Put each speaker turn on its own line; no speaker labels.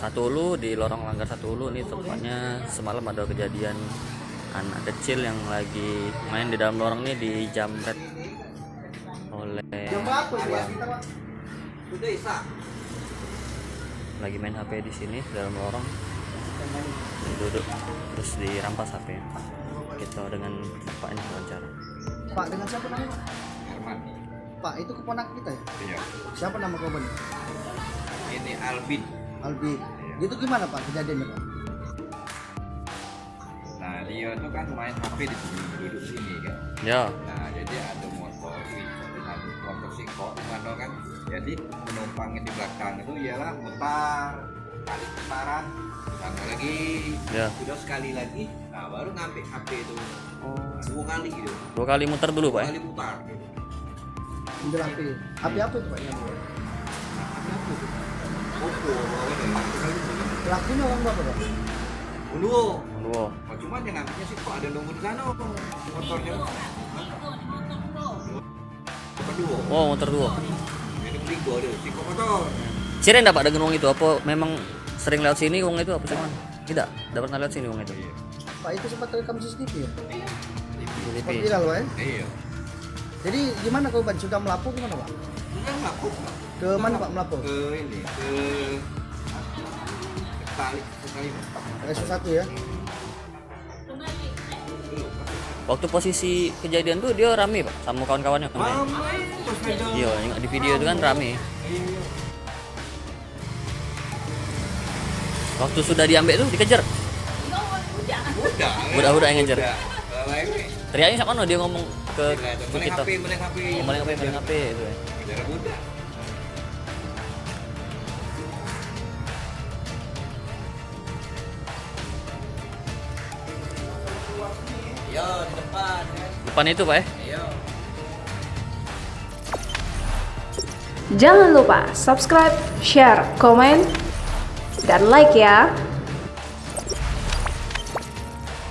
Satulu, di lorong Langgar Satulu. Ini tempatnya semalam ada kejadian anak kecil yang lagi main di dalam lorong ini dijamret oleh lagi main HP di sini dalam lorong, duduk terus dirampas HP. Kita dengan Pak ini wawancara.
Pak, dengan siapa namanya?
Herman.
Pak, itu keponakan kita ya?
Iya.
Siapa nama korban?
Ini Albin.
Albi. Itu gimana Pak kejadiannya Pak?
Nah dia tuh kan main HP di sini, duduk sini kan.
Ya.
Nah jadi ada motor dengan motor singkok di mana kan. Jadi penumpangnya di belakang itu ialah mutar, kali putaran, sama lagi.
Ya.
Sudah sekali lagi, nah baru ngambil HP itu.
Oh.
Nah, 2 kali gitu.
2 kali muter dulu Pak
2
ya?
kali putar. Gitu.
Ambil HP. HP apa itu Pak?
Nah, HP apa itu? Oppo,
Pelakunya orang berapa Pak?
Unuo.
Wow.
Oh, cuman yang ngambilnya sih kok ada nunggu di sana motornya. Motor duo.
Oh, motor dua.
Ini beligo deh, singkong motor.
Siren dapat dengan uang itu apa memang sering lewat sini uang itu apa sih man? Tidak, dapat lewat sini uang itu.
Pak, itu sempat rekam CCTV ya?
CCTV.
Sempat viral Pak ya?
Iya.
Jadi gimana korban? Sudah melapor gimana Pak?
Bukan melapor.
Ke mana Pak melapor?
Ke ini, ke kali.
S1 ya?
Waktu posisi kejadian tuh dia rame Pak sama kawan-kawannya kan?
Ramai,
Iya, di video itu kan rame. Waktu sudah diambil tuh dikejar. Budak-budak yang ngejar. Teriaknya sama mana dia ngomong ke kita.
Meneng HP.
Maling HP itu ya.
Darah budak. Yo, di depan.
Depan itu Pak ya?
Yo.
Jangan lupa subscribe, share, komen, dan like ya.